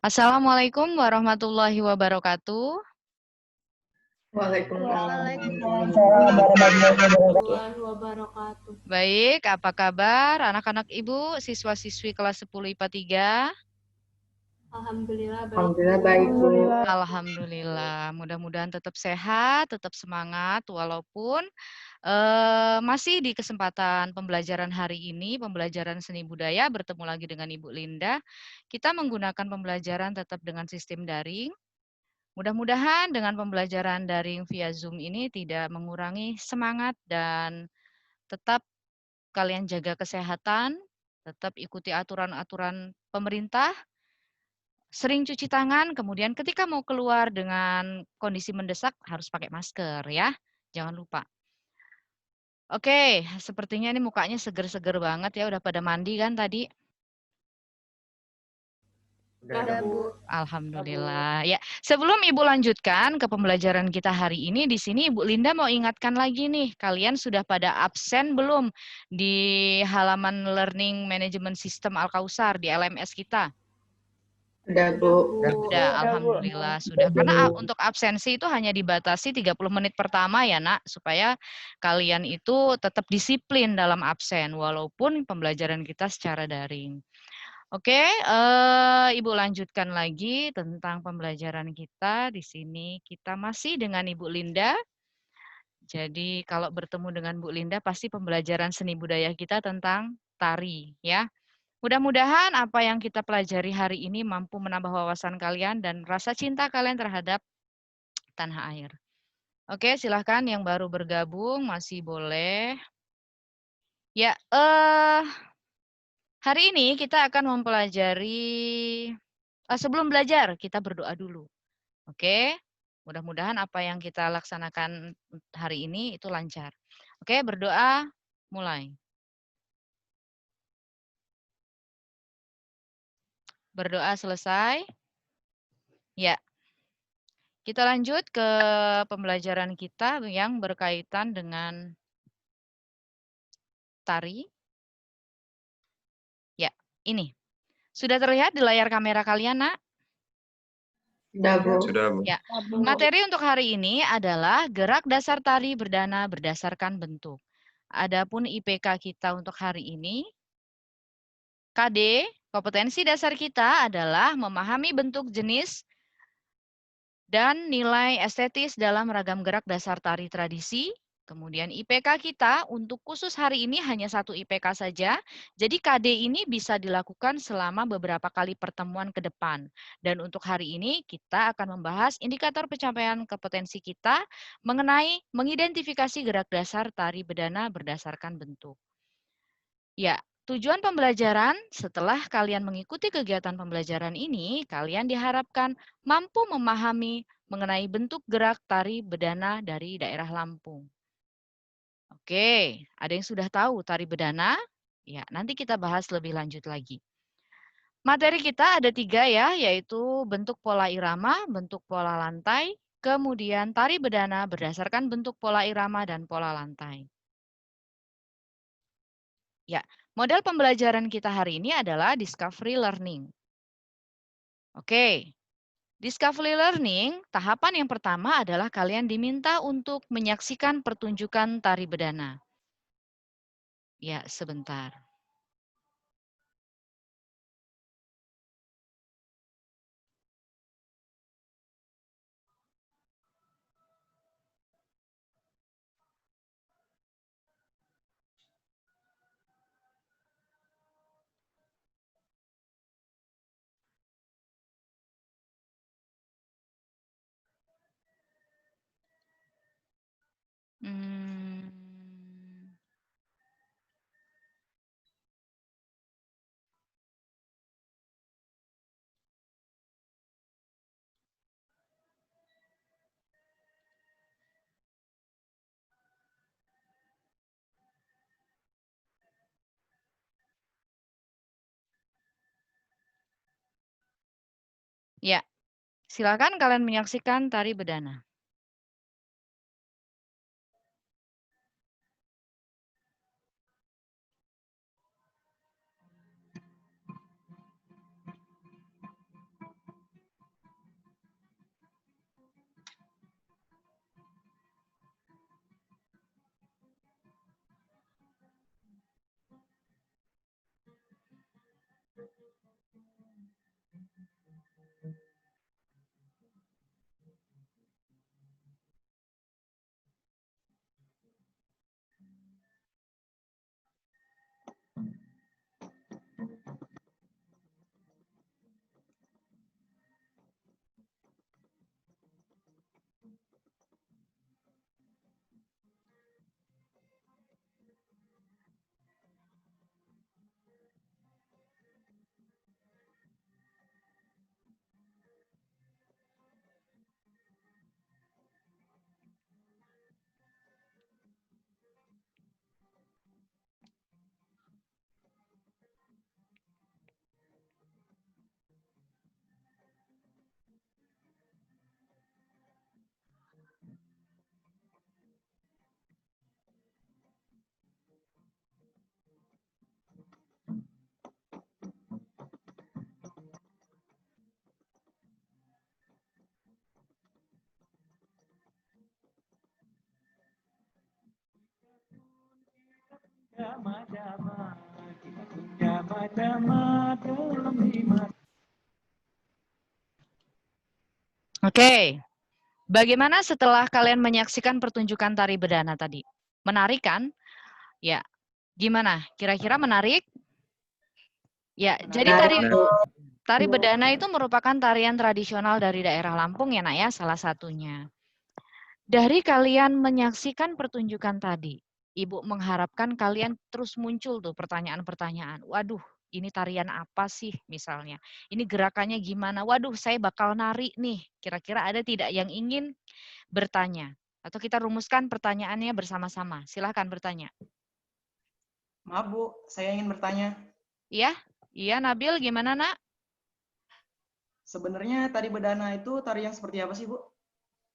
Assalamualaikum warahmatullahi wabarakatuh. Waalaikumsalam warahmatullahi wabarakatuh. Baik, apa kabar anak-anak Ibu, siswa-siswi kelas 10 IPA 3? Alhamdulillah baik. Alhamdulillah baik, Bu. Alhamdulillah, mudah-mudahan tetap sehat, tetap semangat, walaupun masih di kesempatan pembelajaran hari ini, pembelajaran seni budaya, bertemu lagi dengan Ibu Linda. Kita menggunakan pembelajaran tetap dengan sistem daring. Mudah-mudahan dengan pembelajaran daring via Zoom ini tidak mengurangi semangat dan tetap kalian jaga kesehatan, tetap ikuti aturan-aturan pemerintah, sering cuci tangan, kemudian ketika mau keluar dengan kondisi mendesak harus pakai masker ya, jangan lupa. Oke, sepertinya ini mukanya seger-seger banget ya, udah pada mandi kan tadi? Udah, Bu. Alhamdulillah. Ya, sebelum Ibu lanjutkan ke pembelajaran kita hari ini, di sini Ibu Linda mau ingatkan lagi nih, kalian sudah pada absen belum di halaman Learning Management System Al-Kausar di LMS kita? Udah, Bu. Sudah, alhamdulillah sudah. Karena untuk absensi itu hanya dibatasi 30 menit pertama ya, Nak, supaya kalian itu tetap disiplin dalam absen walaupun pembelajaran kita secara daring. Oke, Ibu lanjutkan lagi tentang pembelajaran kita. Di sini kita masih dengan Ibu Linda. Jadi kalau bertemu dengan Bu Linda pasti pembelajaran seni budaya kita tentang tari ya. Mudah-mudahan apa yang kita pelajari hari ini mampu menambah wawasan kalian dan rasa cinta kalian terhadap tanah air. Oke, silahkan yang baru bergabung masih boleh. Ya, hari ini kita akan mempelajari, sebelum belajar kita berdoa dulu. Oke, mudah-mudahan apa yang kita laksanakan hari ini itu lancar. Oke, berdoa mulai. Berdoa selesai. Ya, kita lanjut ke pembelajaran kita yang berkaitan dengan tari. Ya, ini. Sudah terlihat di layar kamera kalian, Nak? Udah, Bu. Sudah, Bu. Ya, materi untuk hari ini adalah gerak dasar tari berdana berdasarkan bentuk. Adapun IPK kita untuk hari ini, KD, kompetensi dasar kita adalah memahami bentuk, jenis, dan nilai estetis dalam ragam gerak dasar tari tradisi. Kemudian IPK kita untuk khusus hari ini hanya 1 IPK saja. Jadi KD ini bisa dilakukan selama beberapa kali pertemuan ke depan. Dan untuk hari ini kita akan membahas indikator pencapaian kompetensi kita mengenai mengidentifikasi gerak dasar tari bedana berdasarkan bentuk. Ya, tujuan pembelajaran setelah kalian mengikuti kegiatan pembelajaran ini, kalian diharapkan mampu memahami mengenai bentuk gerak tari bedana dari daerah Lampung. Oke, ada yang sudah tahu tari bedana? Ya, nanti kita bahas lebih lanjut lagi. Materi kita ada 3 ya, yaitu bentuk pola irama, bentuk pola lantai, kemudian tari bedana berdasarkan bentuk pola irama dan pola lantai. Ya, model pembelajaran kita hari ini adalah discovery learning. Oke, discovery learning, tahapan yang pertama adalah kalian diminta untuk menyaksikan pertunjukan tari bedana. Ya, sebentar. Hmm. Ya, silakan kalian menyaksikan tari bedana. Oke. Bagaimana setelah kalian menyaksikan pertunjukan tari bedana tadi? Menarik kan? Ya. Gimana? Kira-kira menarik? Ya, jadi tari bedana itu merupakan tarian tradisional dari daerah Lampung ya, Nak ya, salah satunya. Dari kalian menyaksikan pertunjukan tadi, Ibu mengharapkan kalian terus muncul tuh pertanyaan-pertanyaan. Waduh, ini tarian apa sih misalnya? Ini gerakannya gimana? Waduh, saya bakal nari nih. Kira-kira ada tidak yang ingin bertanya? Atau kita rumuskan pertanyaannya bersama-sama. Silahkan bertanya. Maaf Bu, saya ingin bertanya. Iya? Iya, Nabil, gimana, Nak? Sebenarnya tari bedana itu tari yang seperti apa sih Bu?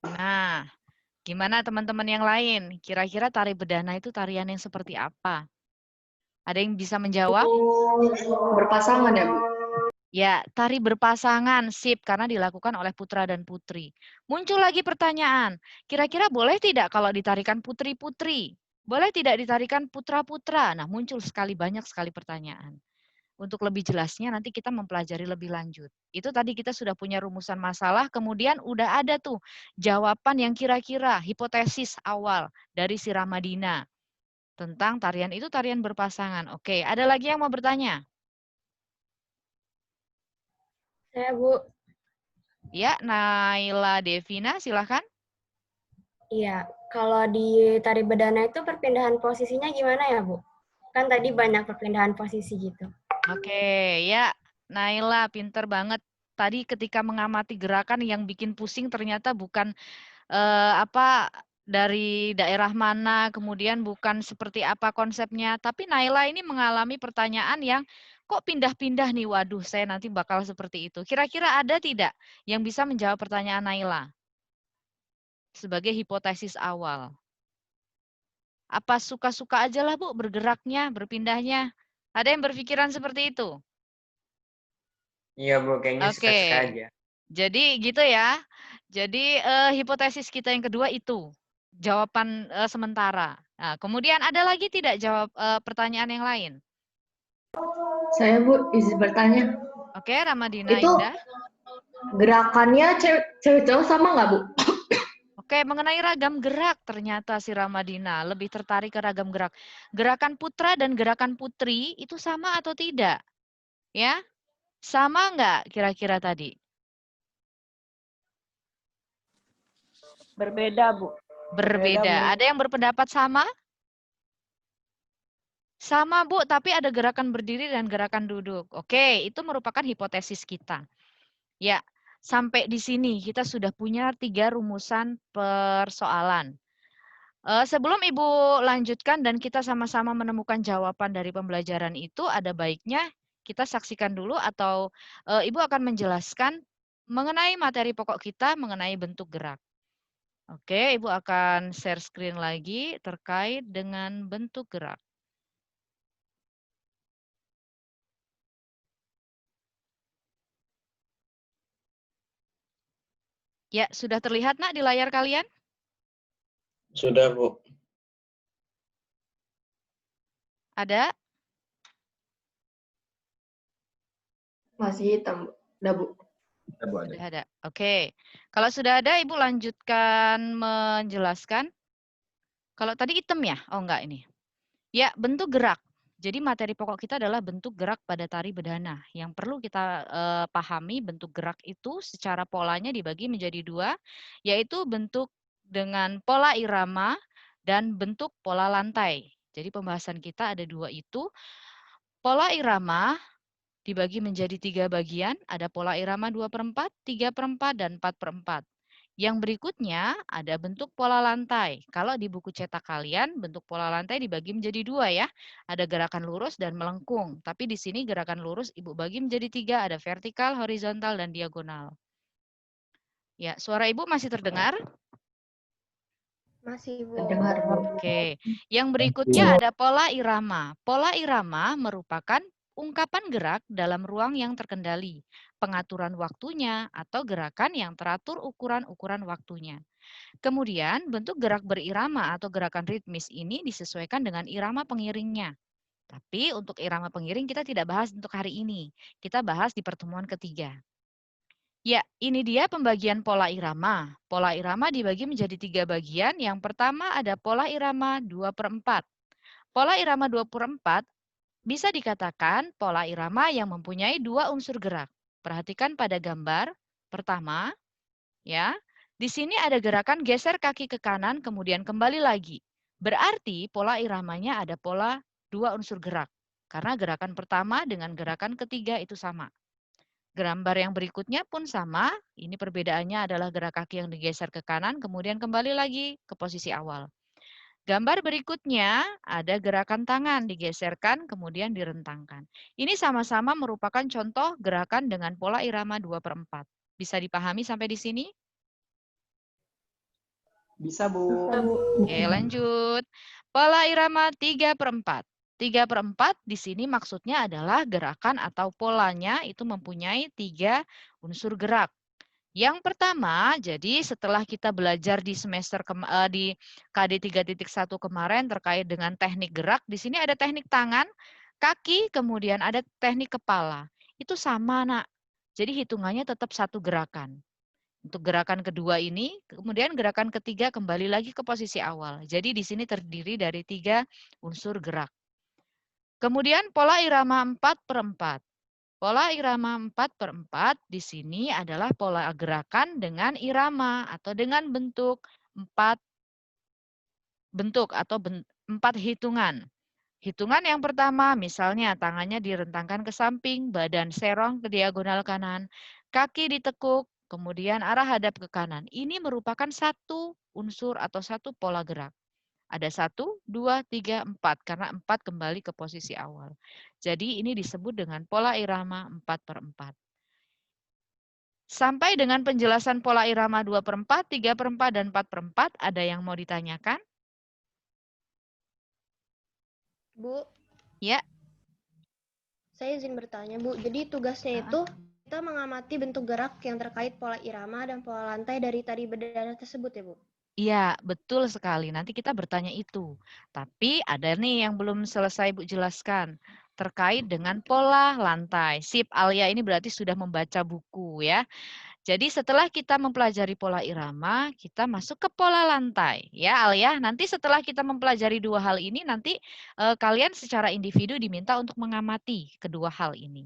Nah, gimana teman-teman yang lain? Kira-kira tari bedana itu tarian yang seperti apa? Ada yang bisa menjawab? Berpasangan ya, Bu? Ya, tari berpasangan, sip, karena dilakukan oleh putra dan putri. Muncul lagi pertanyaan, kira-kira boleh tidak kalau ditarikan putri-putri? Boleh tidak ditarikan putra-putra? Nah, muncul banyak sekali pertanyaan. Untuk lebih jelasnya nanti kita mempelajari lebih lanjut. Itu tadi kita sudah punya rumusan masalah, kemudian udah ada tuh jawaban yang kira-kira hipotesis awal dari si Ramadina tentang tarian itu tarian berpasangan. Oke, ada lagi yang mau bertanya? Saya, Bu. Ya, Naila Devina, silahkan. Iya, kalau di tari bedana itu perpindahan posisinya gimana ya, Bu? Kan tadi banyak perpindahan posisi gitu. Oke, ya, Naila, pinter banget. Tadi ketika mengamati gerakan yang bikin pusing ternyata bukan dari daerah mana, kemudian bukan seperti apa konsepnya. Tapi Naila ini mengalami pertanyaan yang kok pindah-pindah nih, waduh saya nanti bakal seperti itu. Kira-kira ada tidak yang bisa menjawab pertanyaan Naila? Sebagai hipotesis awal. Apa suka-suka aja lah Bu bergeraknya, berpindahnya? Ada yang berpikiran seperti itu? Iya Bu, kayaknya suka-suka aja. Jadi gitu ya. Jadi hipotesis kita yang kedua itu jawaban sementara. Nah, kemudian ada lagi tidak jawab pertanyaan yang lain? Saya, Bu, izin bertanya. Oke, Ramadina Itu Indah. gerakannya cewek cowok sama nggak, Bu? Oke, mengenai ragam gerak ternyata si Ramadina lebih tertarik ke ragam gerak. Gerakan putra dan gerakan putri itu sama atau tidak? Ya, sama nggak kira-kira tadi? Berbeda, Bu. Berbeda. Ada yang berpendapat sama? Sama, Bu, tapi ada gerakan berdiri dan gerakan duduk. Oke, itu merupakan hipotesis kita. Ya, sampai di sini kita sudah punya 3 rumusan persoalan. Sebelum Ibu lanjutkan dan kita sama-sama menemukan jawaban dari pembelajaran itu, ada baiknya kita saksikan dulu atau Ibu akan menjelaskan mengenai materi pokok kita mengenai bentuk gerak. Oke, Ibu akan share screen lagi terkait dengan bentuk gerak. Ya, sudah terlihat Nak di layar kalian? Sudah Bu. Ada? Masih hitam, Bu. Udah, Bu. Sudah ada. Oke. Kalau sudah ada, Ibu lanjutkan menjelaskan. Kalau tadi hitam ya? Oh, enggak ini. Ya, bentuk gerak. Jadi materi pokok kita adalah bentuk gerak pada tari bedana. Yang perlu kita pahami bentuk gerak itu secara polanya dibagi menjadi 2, yaitu bentuk dengan pola irama dan bentuk pola lantai. Jadi pembahasan kita ada 2 itu. Pola irama dibagi menjadi 3 bagian, ada pola irama 2/4, 3/4, dan 4/4. Yang berikutnya ada bentuk pola lantai. Kalau di buku cetak kalian, bentuk pola lantai dibagi menjadi 2 ya. Ada gerakan lurus dan melengkung. Tapi di sini gerakan lurus Ibu bagi menjadi 3, ada vertikal, horizontal, dan diagonal. Ya, suara Ibu masih terdengar? Masih, Bu. Terdengar, Bu. Oke. Yang berikutnya ada pola irama. Pola irama merupakan ungkapan gerak dalam ruang yang terkendali, pengaturan waktunya, atau gerakan yang teratur ukuran-ukuran waktunya. Kemudian bentuk gerak berirama atau gerakan ritmis ini disesuaikan dengan irama pengiringnya. Tapi untuk irama pengiring kita tidak bahas untuk hari ini. Kita bahas di pertemuan ketiga. Ya, ini dia pembagian pola irama. Pola irama dibagi menjadi 3 bagian. Yang pertama ada pola irama 2/4. Pola irama 2/4 bisa dikatakan pola irama yang mempunyai 2 unsur gerak. Perhatikan pada gambar pertama, ya. Di sini ada gerakan geser kaki ke kanan, kemudian kembali lagi. Berarti pola iramanya ada pola 2 unsur gerak. Karena gerakan pertama dengan gerakan ketiga itu sama. Gambar yang berikutnya pun sama, ini perbedaannya adalah gerak kaki yang digeser ke kanan, kemudian kembali lagi ke posisi awal. Gambar berikutnya ada gerakan tangan digeserkan, kemudian direntangkan. Ini sama-sama merupakan contoh gerakan dengan pola irama 2/4. Bisa dipahami sampai di sini? Bisa, Bu. Oke, lanjut. Pola irama 3/4. 3/4 di sini maksudnya adalah gerakan atau polanya itu mempunyai 3 unsur gerak. Yang pertama, jadi setelah kita belajar di semester di KD 3.1 kemarin terkait dengan teknik gerak, di sini ada teknik tangan, kaki, kemudian ada teknik kepala. Itu sama, Nak. Jadi hitungannya tetap satu gerakan. Untuk gerakan kedua ini, kemudian gerakan ketiga kembali lagi ke posisi awal. Jadi di sini terdiri dari 3 unsur gerak. Kemudian pola irama 4/4. Pola irama 4/4 di sini adalah pola gerakan dengan irama atau dengan bentuk 4 bentuk atau 4 hitungan. Hitungan yang pertama, misalnya tangannya direntangkan ke samping, badan serong ke diagonal kanan, kaki ditekuk, kemudian arah hadap ke kanan. Ini merupakan satu unsur atau satu pola gerak. Ada 1, 2, 3, 4, karena 4 kembali ke posisi awal. Jadi ini disebut dengan pola irama 4/4. Sampai dengan penjelasan pola irama 2/4, 3/4, dan 4/4, ada yang mau ditanyakan? Bu, Ya. saya izin bertanya, Bu. Jadi tugasnya itu kita mengamati bentuk gerak yang terkait pola irama dan pola lantai dari tari berdana tersebut ya, Bu? Iya, betul sekali. Nanti kita bertanya itu. Tapi ada nih yang belum selesai Bu jelaskan. Terkait dengan pola lantai. Sip, Alia ini berarti sudah membaca buku ya. Jadi setelah kita mempelajari pola irama, kita masuk ke pola lantai. Ya, Alia, nanti setelah kita mempelajari dua hal ini, nanti kalian secara individu diminta untuk mengamati kedua hal ini.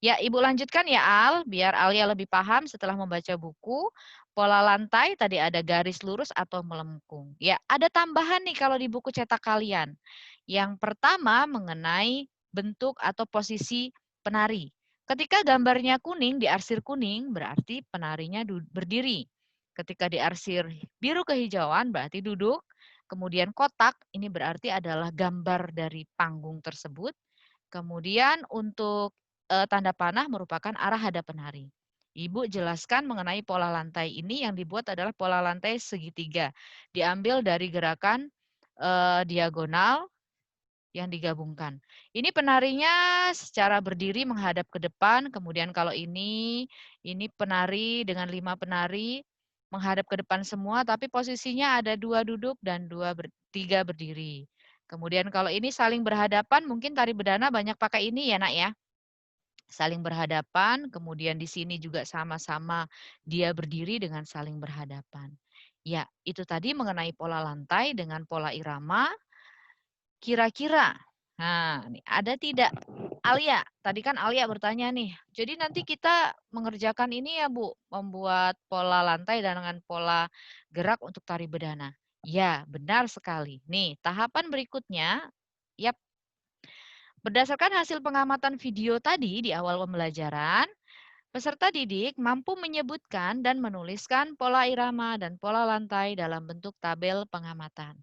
Ya, Ibu lanjutkan ya, Al, biar Alia lebih paham setelah membaca buku. Pola lantai tadi ada garis lurus atau melengkung. Ya, ada tambahan nih kalau di buku cetak kalian. Yang pertama mengenai bentuk atau posisi penari. Ketika gambarnya kuning, diarsir kuning, berarti penarinya berdiri. Ketika diarsir biru kehijauan, berarti duduk. Kemudian kotak, ini berarti adalah gambar dari panggung tersebut. Kemudian untuk tanda panah merupakan arah hadap penari. Ibu jelaskan mengenai pola lantai ini yang dibuat adalah pola lantai segitiga. Diambil dari gerakan diagonal yang digabungkan. Ini penarinya secara berdiri menghadap ke depan, kemudian kalau ini penari dengan 5 penari menghadap ke depan semua, tapi posisinya ada 2 duduk dan 3 berdiri. Kemudian kalau ini saling berhadapan, mungkin tari bedana banyak pakai ini ya, Nak ya. Saling berhadapan, kemudian di sini juga sama-sama dia berdiri dengan saling berhadapan. Ya, itu tadi mengenai pola lantai dengan pola irama. Kira-kira, nah, ada tidak? Alia, tadi kan Alia bertanya nih. Jadi nanti kita mengerjakan ini ya Bu, membuat pola lantai dan dengan pola gerak untuk tari bedana. Ya, benar sekali. Nih, tahapan berikutnya, yap. Berdasarkan hasil pengamatan video tadi di awal pembelajaran, peserta didik mampu menyebutkan dan menuliskan pola irama dan pola lantai dalam bentuk tabel pengamatan.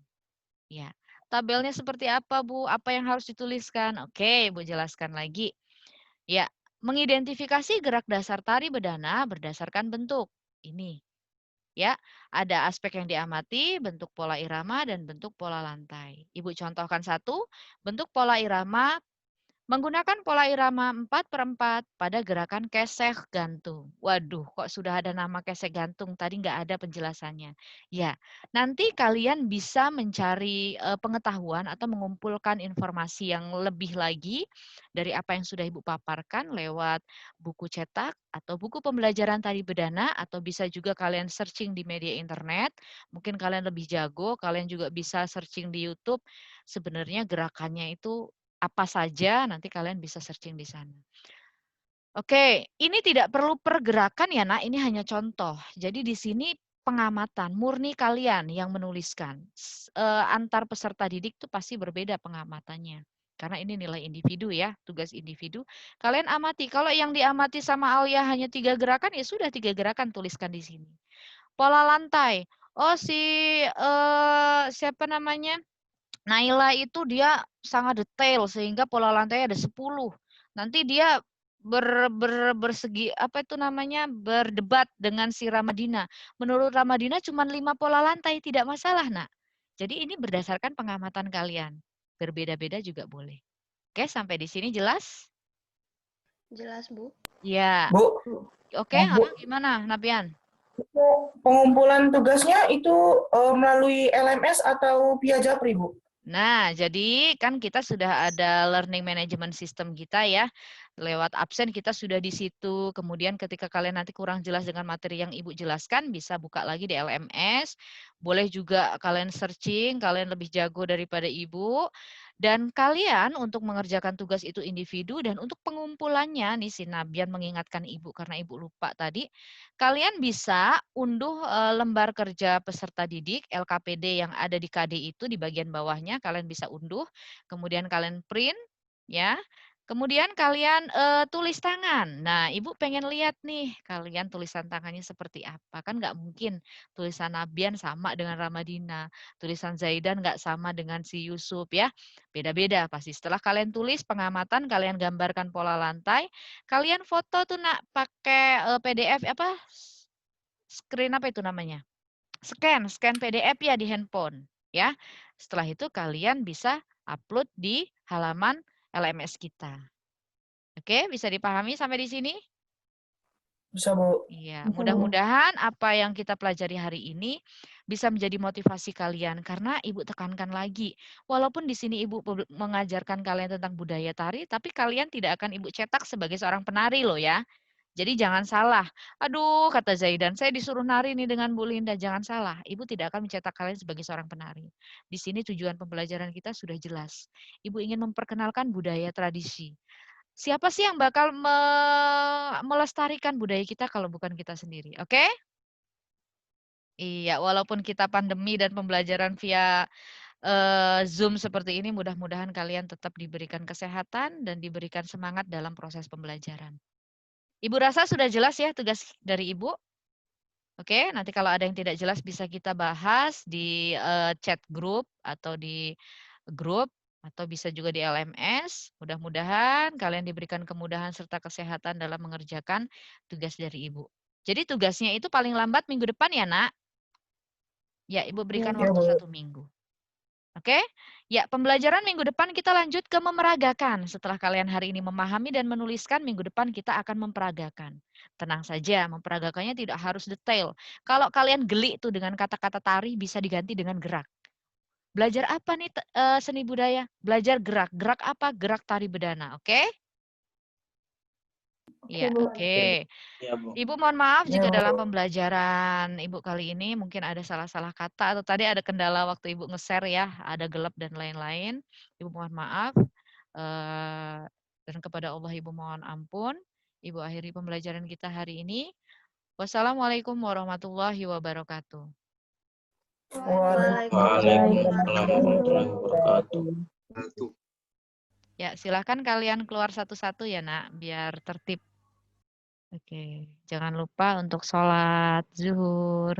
Ya, tabelnya seperti apa, Bu? Apa yang harus dituliskan? Oke, Bu jelaskan lagi. Ya, mengidentifikasi gerak dasar tari bedana berdasarkan bentuk. Ini. Ya, ada aspek yang diamati, bentuk pola irama dan bentuk pola lantai. Ibu contohkan satu, bentuk pola irama Menggunakan pola irama 4/4 pada gerakan kesek gantung. Waduh, kok sudah ada nama kesek gantung, tadi nggak ada penjelasannya. Ya, nanti kalian bisa mencari pengetahuan atau mengumpulkan informasi yang lebih lagi dari apa yang sudah Ibu paparkan lewat buku cetak atau buku pembelajaran tari bedana, atau bisa juga kalian searching di media internet. Mungkin kalian lebih jago, kalian juga bisa searching di YouTube. Sebenarnya gerakannya itu apa saja, nanti kalian bisa searching di sana. Oke, ini tidak perlu pergerakan ya nak, ini hanya contoh. Jadi di sini pengamatan, murni kalian yang menuliskan. Antar peserta didik itu pasti berbeda pengamatannya. Karena ini nilai individu ya, tugas individu. Kalian amati, kalau yang diamati sama Alia hanya 3 gerakan, ya sudah 3 gerakan tuliskan di sini. Pola lantai, oh siapa namanya? Naila itu dia sangat detail sehingga pola lantainya ada 10. Nanti dia bersegi apa itu namanya berdebat dengan si Ramadina. Menurut Ramadina cuma 5 pola lantai, tidak masalah, Nak. Jadi ini berdasarkan pengamatan kalian. Berbeda-beda juga boleh. Oke, sampai di sini jelas? Jelas, Bu. Ya. Bu, Oke, Bu. Gimana, Napian? Pengumpulan tugasnya itu melalui LMS atau via Japri, Bu? Nah, jadi kan kita sudah ada learning management system kita ya. Lewat absen kita sudah di situ. Kemudian ketika kalian nanti kurang jelas dengan materi yang Ibu jelaskan, bisa buka lagi di LMS. Boleh juga kalian searching, kalian lebih jago daripada Ibu. Dan kalian untuk mengerjakan tugas itu individu, dan untuk pengumpulannya, nih si Nabian mengingatkan Ibu karena Ibu lupa tadi, kalian bisa unduh lembar kerja peserta didik LKPD yang ada di KD itu di bagian bawahnya, kalian bisa unduh, kemudian kalian print ya. Kemudian kalian tulis tangan. Nah, Ibu pengen lihat nih kalian tulisan tangannya seperti apa. Kan nggak mungkin tulisan Nabian sama dengan Ramadina, tulisan Zaidan nggak sama dengan si Yusuf ya. Beda-beda pasti. Setelah kalian tulis pengamatan, kalian gambarkan pola lantai, kalian foto tuh nak pakai PDF apa? Screen apa itu namanya? Scan PDF ya di handphone ya. Setelah itu kalian bisa upload di halaman LMS kita. Oke, bisa dipahami sampai di sini? Bisa, Bu. Iya, mudah-mudahan apa yang kita pelajari hari ini bisa menjadi motivasi kalian, karena Ibu tekankan lagi, walaupun di sini Ibu mengajarkan kalian tentang budaya tari, tapi kalian tidak akan Ibu cetak sebagai seorang penari loh ya. Jadi jangan salah. Aduh, kata Zaidan, saya disuruh nari nih dengan Bu Linda. Jangan salah, Ibu tidak akan mencetak kalian sebagai seorang penari. Di sini tujuan pembelajaran kita sudah jelas. Ibu ingin memperkenalkan budaya tradisi. Siapa sih yang bakal melestarikan budaya kita kalau bukan kita sendiri, oke? Iya, walaupun kita pandemi dan pembelajaran via Zoom seperti ini, mudah-mudahan kalian tetap diberikan kesehatan dan diberikan semangat dalam proses pembelajaran. Ibu rasa sudah jelas ya tugas dari Ibu? Oke, nanti kalau ada yang tidak jelas bisa kita bahas di chat grup atau di grup, atau bisa juga di LMS. Mudah-mudahan kalian diberikan kemudahan serta kesehatan dalam mengerjakan tugas dari Ibu. Jadi tugasnya itu paling lambat minggu depan ya, Nak? Ya, Ibu berikan waktu 1 minggu. Oke? Ya, pembelajaran minggu depan kita lanjut ke memeragakan. Setelah kalian hari ini memahami dan menuliskan, minggu depan kita akan memperagakan. Tenang saja, memperagakannya tidak harus detail. Kalau kalian geli tuh dengan kata-kata tari, bisa diganti dengan gerak. Belajar apa nih seni budaya? Belajar gerak. Gerak apa? Gerak tari bedana, oke? Iya, oke. Iya, Bu. Ibu mohon maaf jika dalam pembelajaran Ibu kali ini mungkin ada salah-salah kata atau tadi ada kendala waktu Ibu nge-share ya, ada gelap dan lain-lain. Ibu mohon maaf. Dan kepada Allah Ibu mohon ampun. Ibu akhiri pembelajaran kita hari ini. Wassalamualaikum warahmatullahi wabarakatuh. Waalaikumsalam warahmatullahi wabarakatuh. Ya, silakan kalian keluar satu-satu ya, Nak, biar tertib. Oke, jangan lupa untuk sholat zuhur.